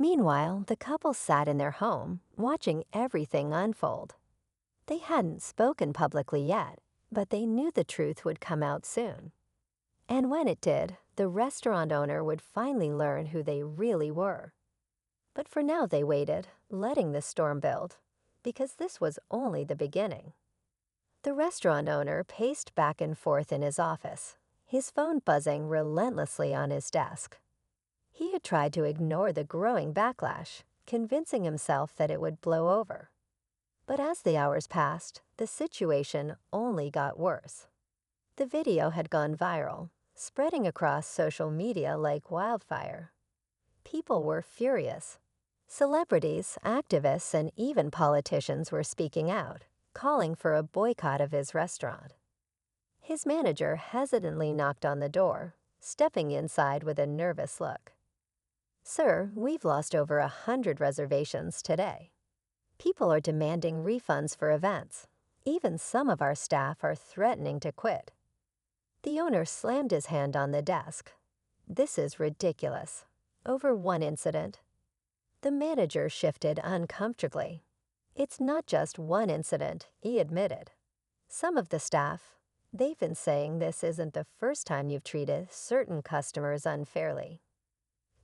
Meanwhile, the couple sat in their home, watching everything unfold. They hadn't spoken publicly yet, but they knew the truth would come out soon. And when it did, the restaurant owner would finally learn who they really were. But for now they waited, letting the storm build, because this was only the beginning. The restaurant owner paced back and forth in his office, his phone buzzing relentlessly on his desk. He had tried to ignore the growing backlash, convincing himself that it would blow over. But as the hours passed, the situation only got worse. The video had gone viral, spreading across social media like wildfire. People were furious. Celebrities, activists, and even politicians were speaking out, calling for a boycott of his restaurant. His manager hesitantly knocked on the door, stepping inside with a nervous look. "Sir, we've lost over 100 reservations today. People are demanding refunds for events. Even some of our staff are threatening to quit." The owner slammed his hand on the desk. "This is ridiculous. Over one incident." The manager shifted uncomfortably. "It's not just one incident," he admitted. "Some of the staff, they've been saying this isn't the first time you've treated certain customers unfairly.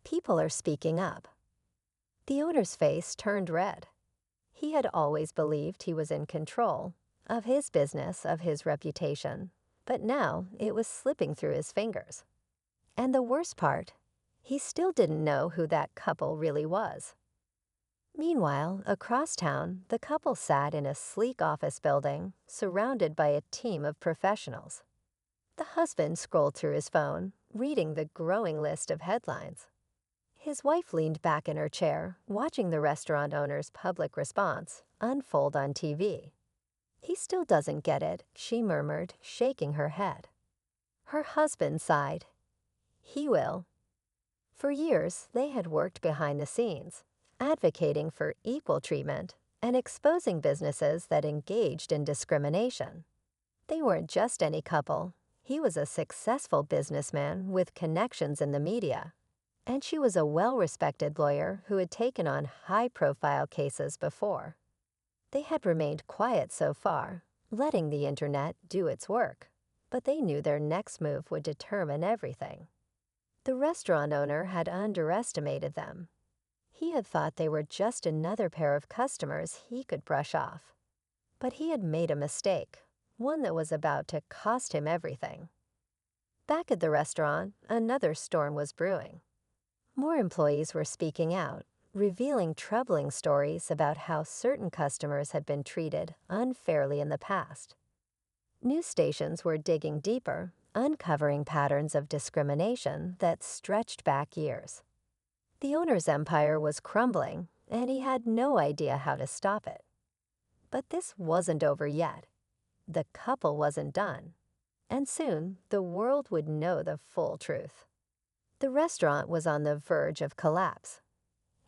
People are speaking up." The owner's face turned red. He had always believed he was in control of his business, of his reputation, but now it was slipping through his fingers. And the worst part, he still didn't know who that couple really was. Meanwhile, across town, the couple sat in a sleek office building, surrounded by a team of professionals. The husband scrolled through his phone, reading the growing list of headlines. His wife leaned back in her chair, watching the restaurant owner's public response unfold on TV. "He still doesn't get it," she murmured, shaking her head. Her husband sighed. "He will." For years, they had worked behind the scenes, advocating for equal treatment and exposing businesses that engaged in discrimination. They weren't just any couple. He was a successful businessman with connections in the media, and she was a well-respected lawyer who had taken on high-profile cases before. They had remained quiet so far, letting the internet do its work, but they knew their next move would determine everything. The restaurant owner had underestimated them. He had thought they were just another pair of customers he could brush off. But he had made a mistake, one that was about to cost him everything. Back at the restaurant, another storm was brewing. More employees were speaking out, revealing troubling stories about how certain customers had been treated unfairly in the past. News stations were digging deeper, uncovering patterns of discrimination that stretched back years. The owner's empire was crumbling, and he had no idea how to stop it. But this wasn't over yet. The couple wasn't done. And soon, the world would know the full truth. The restaurant was on the verge of collapse.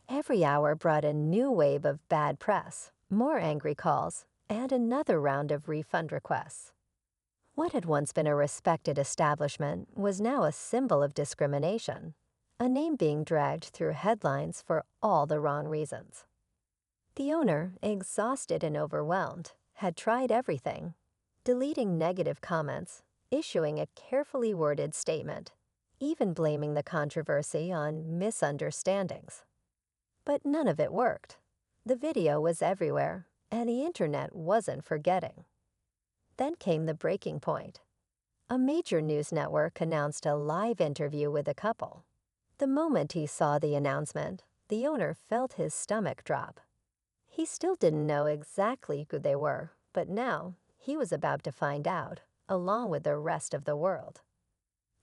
Every hour brought a new wave of bad press, more angry calls, and another round of refund requests. What had once been a respected establishment was now a symbol of discrimination, a name being dragged through headlines for all the wrong reasons. The owner, exhausted and overwhelmed, had tried everything, deleting negative comments, issuing a carefully worded statement, even blaming the controversy on misunderstandings. But none of it worked. The video was everywhere, and the internet wasn't forgetting. Then came the breaking point. A major news network announced a live interview with the couple. The moment he saw the announcement, the owner felt his stomach drop. He still didn't know exactly who they were, but now he was about to find out, along with the rest of the world.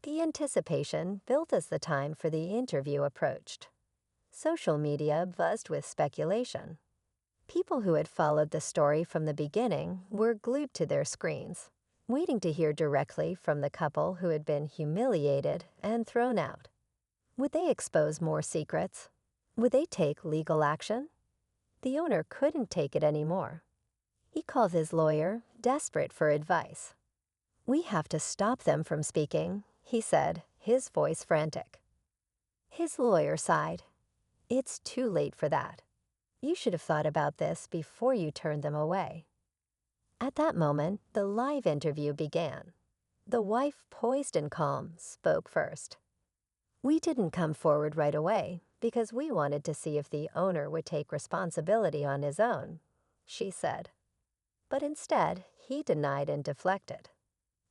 The anticipation built as the time for the interview approached. Social media buzzed with speculation. People who had followed the story from the beginning were glued to their screens, waiting to hear directly from the couple who had been humiliated and thrown out. Would they expose more secrets? Would they take legal action? The owner couldn't take it anymore. He called his lawyer, desperate for advice. "We have to stop them from speaking," he said, his voice frantic. His lawyer sighed. It's too late for that. You should have thought about this before you turned them away. At that moment, the live interview began. The wife, poised and calm, spoke first. We didn't come forward right away because we wanted to see if the owner would take responsibility on his own, she said. But instead, he denied and deflected.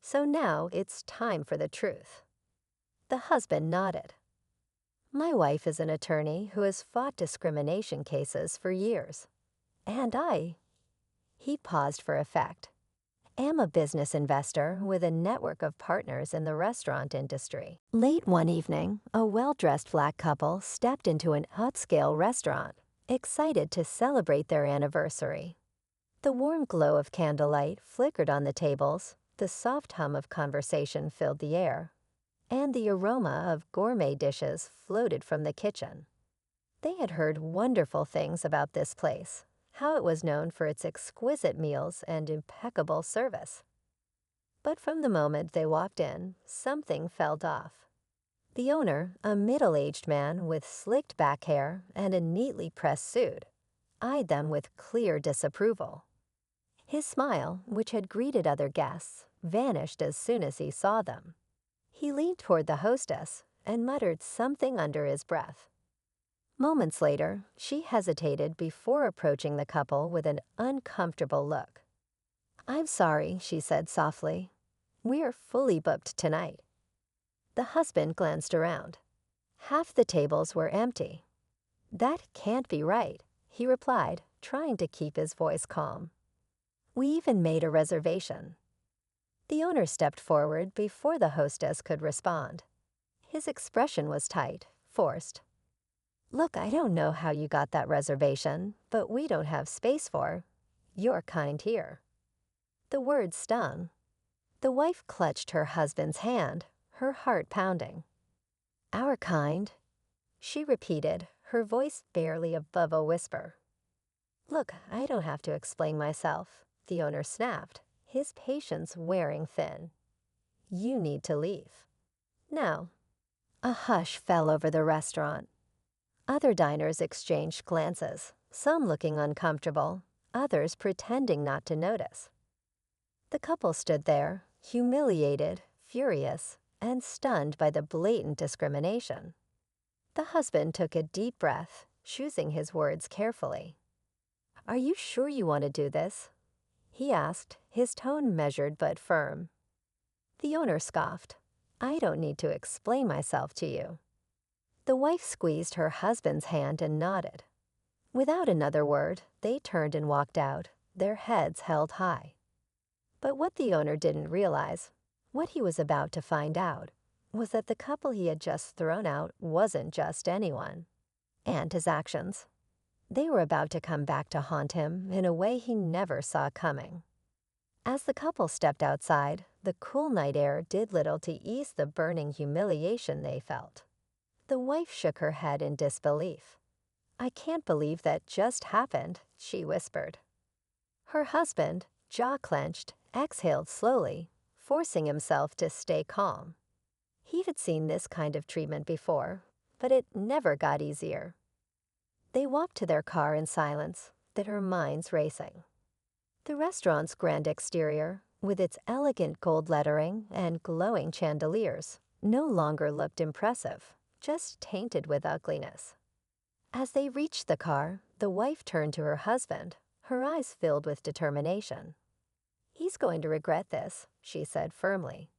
So now it's time for the truth. The husband nodded. My wife is an attorney who has fought discrimination cases for years. And he paused for effect, am a business investor with a network of partners in the restaurant industry. Late one evening, a well-dressed black couple stepped into an upscale restaurant, excited to celebrate their anniversary. The warm glow of candlelight flickered on the tables, the soft hum of conversation filled the air, and the aroma of gourmet dishes floated from the kitchen. They had heard wonderful things about this place, how it was known for its exquisite meals and impeccable service. But from the moment they walked in, something felt off. The owner, a middle-aged man with slicked back hair and a neatly pressed suit, eyed them with clear disapproval. His smile, which had greeted other guests, vanished as soon as he saw them. He leaned toward the hostess and muttered something under his breath. Moments later, she hesitated before approaching the couple with an uncomfortable look. I'm sorry, she said softly. We're fully booked tonight. The husband glanced around. Half the tables were empty. That can't be right, he replied, trying to keep his voice calm. We even made a reservation. The owner stepped forward before the hostess could respond. His expression was tight, forced. Look, I don't know how you got that reservation, but we don't have space for your kind here. The words stung. The wife clutched her husband's hand, her heart pounding. Our kind, she repeated, her voice barely above a whisper. Look, I don't have to explain myself, the owner snapped, his patience wearing thin. You need to leave. Now. A hush fell over the restaurant. Other diners exchanged glances, some looking uncomfortable, others pretending not to notice. The couple stood there, humiliated, furious, and stunned by the blatant discrimination. The husband took a deep breath, choosing his words carefully. Are you sure you want to do this? He asked, his tone measured but firm. The owner scoffed. I don't need to explain myself to you. The wife squeezed her husband's hand and nodded. Without another word, they turned and walked out, their heads held high. But what the owner didn't realize, what he was about to find out, was that the couple he had just thrown out wasn't just anyone. And his actions. They were about to come back to haunt him in a way he never saw coming. As the couple stepped outside, the cool night air did little to ease the burning humiliation they felt. The wife shook her head in disbelief. I can't believe that just happened, she whispered. Her husband, jaw clenched, exhaled slowly, forcing himself to stay calm. He had seen this kind of treatment before, but it never got easier. They walked to their car in silence, their minds racing. The restaurant's grand exterior, with its elegant gold lettering and glowing chandeliers, no longer looked impressive, just tainted with ugliness. As they reached the car, the wife turned to her husband, her eyes filled with determination. He's going to regret this, she said firmly.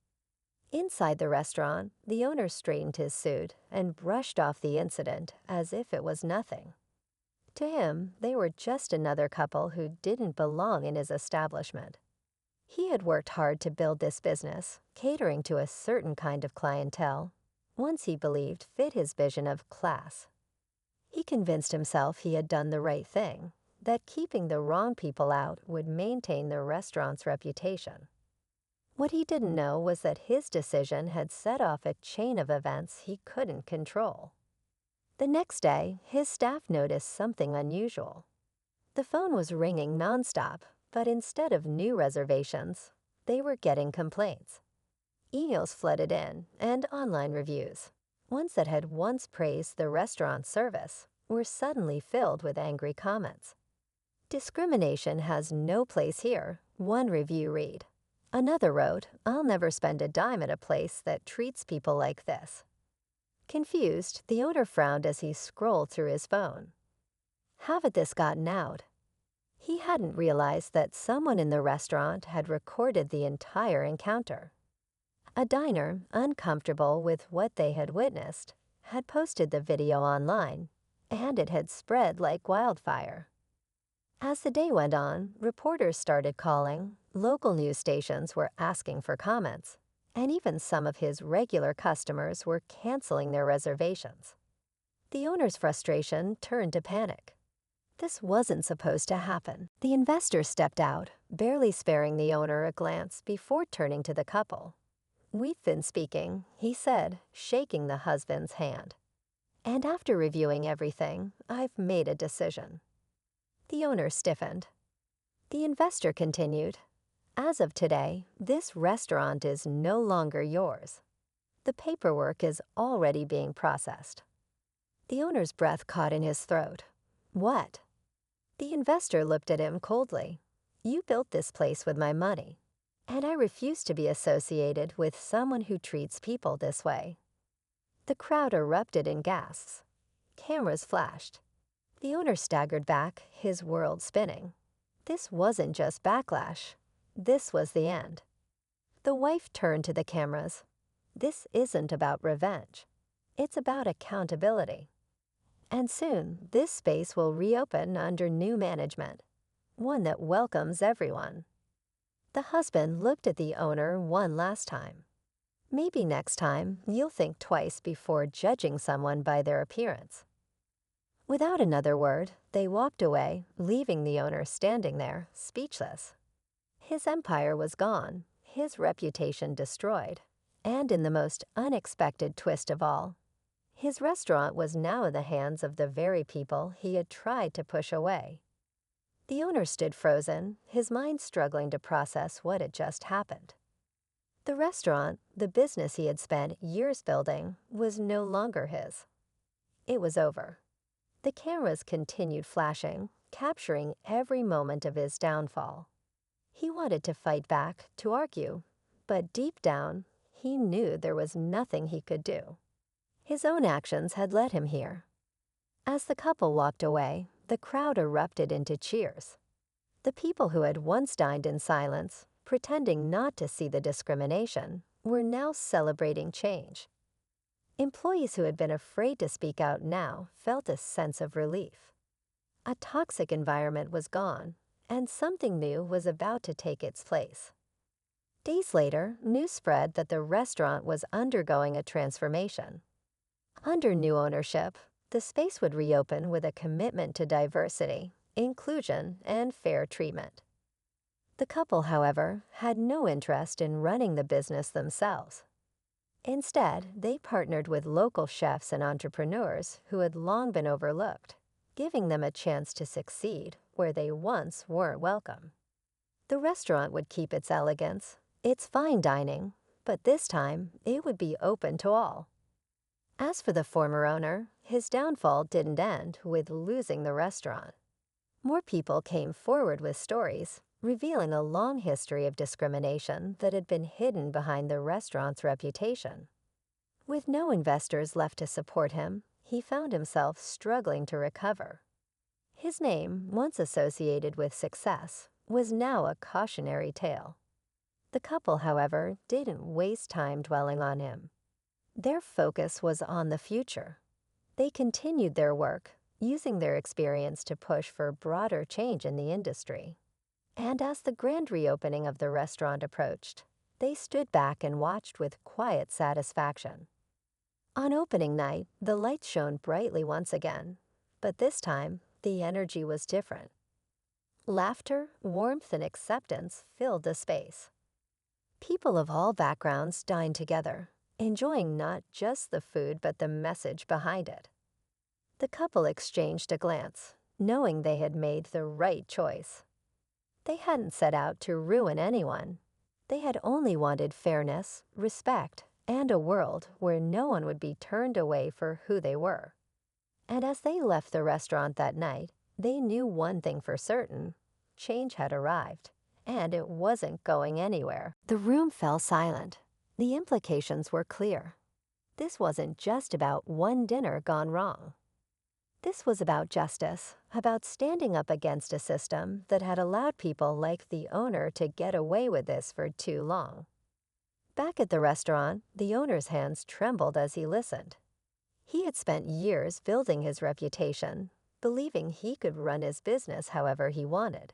Inside the restaurant, the owner straightened his suit and brushed off the incident as if it was nothing. To him, they were just another couple who didn't belong in his establishment. He had worked hard to build this business, catering to a certain kind of clientele, once he believed fit his vision of class. He convinced himself he had done the right thing, that keeping the wrong people out would maintain the restaurant's reputation. What he didn't know was that his decision had set off a chain of events he couldn't control. The next day, his staff noticed something unusual. The phone was ringing nonstop, but instead of new reservations, they were getting complaints. Emails flooded in, and online reviews, ones that had once praised the restaurant's service, were suddenly filled with angry comments. "Discrimination has no place here," one review read. Another wrote, "I'll never spend a dime at a place that treats people like this." Confused, the owner frowned as he scrolled through his phone. How had this gotten out? He hadn't realized that someone in the restaurant had recorded the entire encounter. A diner, uncomfortable with what they had witnessed, had posted the video online, and it had spread like wildfire. As the day went on, reporters started calling, local news stations were asking for comments, and even some of his regular customers were canceling their reservations. The owner's frustration turned to panic. This wasn't supposed to happen. The investor stepped out, barely sparing the owner a glance before turning to the couple. "We've been speaking," he said, shaking the husband's hand. "And after reviewing everything, I've made a decision." The owner stiffened. The investor continued, "As of today, this restaurant is no longer yours. The paperwork is already being processed." The owner's breath caught in his throat. "What?" The investor looked at him coldly. "You built this place with my money, and I refuse to be associated with someone who treats people this way." The crowd erupted in gasps. Cameras flashed. The owner staggered back, his world spinning. This wasn't just backlash. This was the end. The wife turned to the cameras. "This isn't about revenge. It's about accountability. And soon, this space will reopen under new management, one that welcomes everyone." The husband looked at the owner one last time. "Maybe next time you'll think twice before judging someone by their appearance." Without another word, they walked away, leaving the owner standing there, speechless. His empire was gone, his reputation destroyed, and in the most unexpected twist of all, his restaurant was now in the hands of the very people he had tried to push away. The owner stood frozen, his mind struggling to process what had just happened. The restaurant, the business he had spent years building, was no longer his. It was over. The cameras continued flashing, capturing every moment of his downfall. He wanted to fight back, to argue, but deep down, he knew there was nothing he could do. His own actions had led him here. As the couple walked away, the crowd erupted into cheers. The people who had once dined in silence, pretending not to see the discrimination, were now celebrating change. Employees who had been afraid to speak out now felt a sense of relief. A toxic environment was gone, and something new was about to take its place. Days later, news spread that the restaurant was undergoing a transformation. Under new ownership, the space would reopen with a commitment to diversity, inclusion, and fair treatment. The couple, however, had no interest in running the business themselves. Instead, they partnered with local chefs and entrepreneurs who had long been overlooked, giving them a chance to succeed where they once weren't welcome. The restaurant would keep its elegance, its fine dining, but this time it would be open to all. As for the former owner, his downfall didn't end with losing the restaurant. More people came forward with stories, revealing a long history of discrimination that had been hidden behind the restaurant's reputation. With no investors left to support him, he found himself struggling to recover. His name, once associated with success, was now a cautionary tale. The couple, however, didn't waste time dwelling on him. Their focus was on the future. They continued their work, using their experience to push for broader change in the industry. And as the grand reopening of the restaurant approached, they stood back and watched with quiet satisfaction. On opening night, the lights shone brightly once again, but this time, the energy was different. Laughter, warmth, and acceptance filled the space. People of all backgrounds dined together, enjoying not just the food but the message behind it. The couple exchanged a glance, knowing they had made the right choice. They hadn't set out to ruin anyone. They had only wanted fairness, respect, and a world where no one would be turned away for who they were. And as they left the restaurant that night, they knew one thing for certain. Change had arrived, and it wasn't going anywhere. The room fell silent. The implications were clear. This wasn't just about one dinner gone wrong. This was about justice, about standing up against a system that had allowed people like the owner to get away with this for too long. Back at the restaurant, the owner's hands trembled as he listened. He had spent years building his reputation, believing he could run his business however he wanted.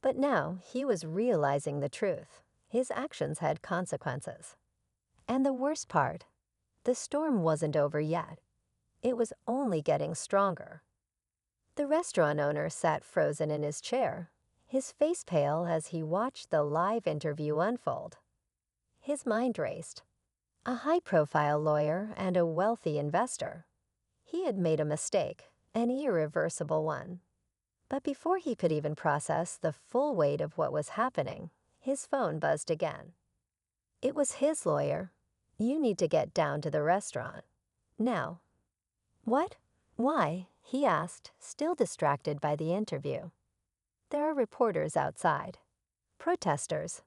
But now he was realizing the truth. His actions had consequences. And the worst part, the storm wasn't over yet. It was only getting stronger. The restaurant owner sat frozen in his chair, his face pale as he watched the live interview unfold. His mind raced. A high-profile lawyer and a wealthy investor. He had made a mistake, an irreversible one. But before he could even process the full weight of what was happening, his phone buzzed again. It was his lawyer. "You need to get down to the restaurant. Now." "What? Why?" he asked, still distracted by the interview. "There are reporters outside. Protesters.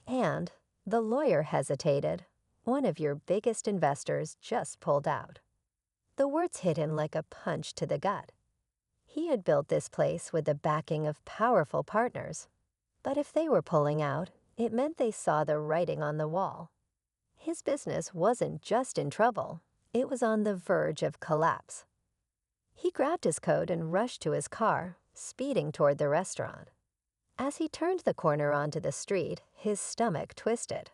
And," the lawyer hesitated, "one of your biggest investors just pulled out." The words hit him like a punch to the gut. He had built this place with the backing of powerful partners. But if they were pulling out, it meant they saw the writing on the wall. His business wasn't just in trouble, it was on the verge of collapse. He grabbed his coat and rushed to his car, speeding toward the restaurant. As he turned the corner onto the street, his stomach twisted.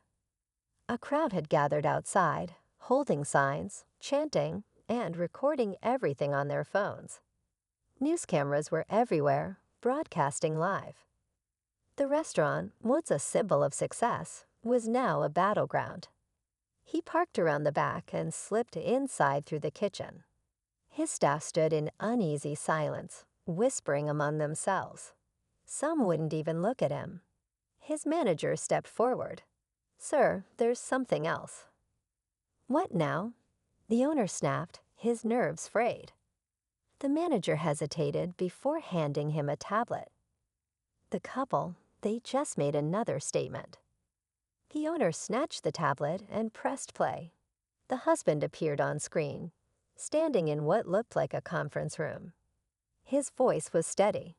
A crowd had gathered outside, holding signs, chanting, and recording everything on their phones. News cameras were everywhere, broadcasting live. The restaurant, once a symbol of success, was now a battleground. He parked around the back and slipped inside through the kitchen. His staff stood in uneasy silence, whispering among themselves. Some wouldn't even look at him. His manager stepped forward. "Sir, there's something else." "What now?" The owner snapped, his nerves frayed. The manager hesitated before handing him a tablet. The couple, they just made another statement. The owner snatched the tablet and pressed play. The husband appeared on screen, standing in what looked like a conference room. His voice was steady.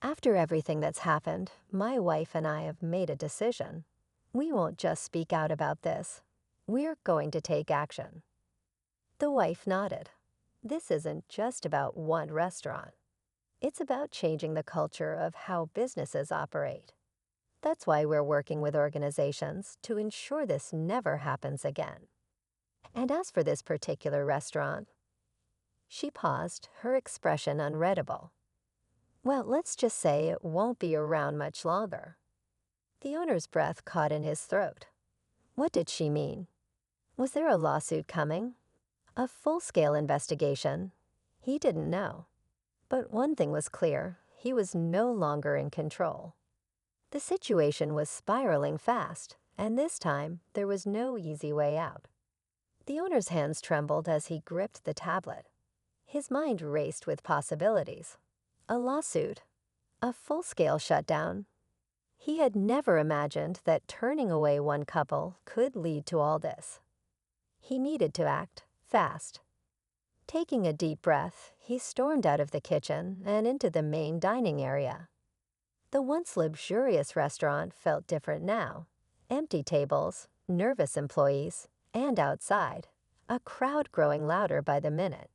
"After everything that's happened, my wife and I have made a decision. We won't just speak out about this. We're going to take action." The wife nodded. This isn't just about one restaurant. It's about changing the culture of how businesses operate. That's why we're working with organizations to ensure this never happens again. And as for this particular restaurant, she paused, her expression unreadable. "Well, let's just say it won't be around much longer." The owner's breath caught in his throat. What did she mean? Was there a lawsuit coming? A full-scale investigation? He didn't know. But one thing was clear, he was no longer in control. The situation was spiraling fast, and this time there was no easy way out. The owner's hands trembled as he gripped the tablet. His mind raced with possibilities. A lawsuit. A full-scale shutdown. He had never imagined that turning away one couple could lead to all this. He needed to act fast. Taking a deep breath, he stormed out of the kitchen and into the main dining area. The once luxurious restaurant felt different now. Empty tables, nervous employees, and outside, a crowd growing louder by the minute.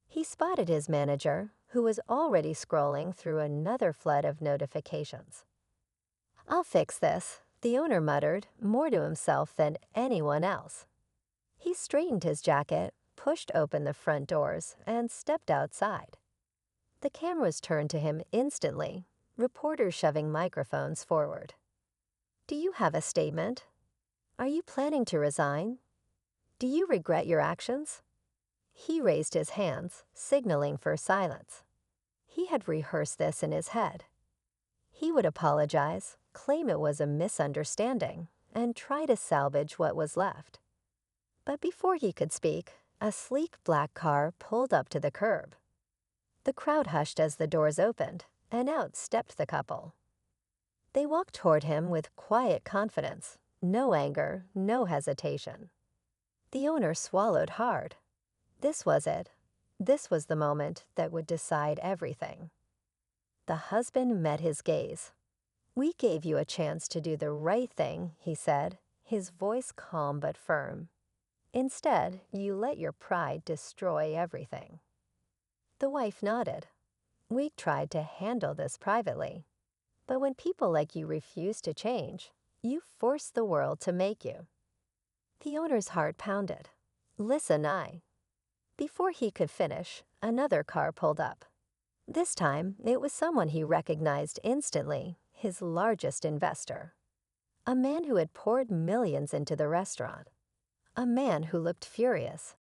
He spotted his manager, who was already scrolling through another flood of notifications. "I'll fix this," the owner muttered, more to himself than anyone else. He straightened his jacket, pushed open the front doors, and stepped outside. The cameras turned to him instantly, reporters shoving microphones forward. "Do you have a statement? Are you planning to resign? Do you regret your actions?" He raised his hands, signaling for silence. He had rehearsed this in his head. He would apologize, claim it was a misunderstanding, and try to salvage what was left. But before he could speak, A sleek black car pulled up to the curb. The crowd hushed as the doors opened, and out stepped the couple. They walked toward him with quiet confidence, no anger, no hesitation. The owner swallowed hard. This was it. This was the moment that would decide everything. The husband met his gaze. "We gave you a chance to do the right thing," he said, his voice calm but firm. "Instead, you let your pride destroy everything." The wife nodded. "We tried to handle this privately. But when people like you refuse to change, you force the world to make you." The owner's heart pounded. "Listen, Before he could finish, another car pulled up. This time, it was someone he recognized instantly, his largest investor. A man who had poured millions into the restaurant. A man who looked furious.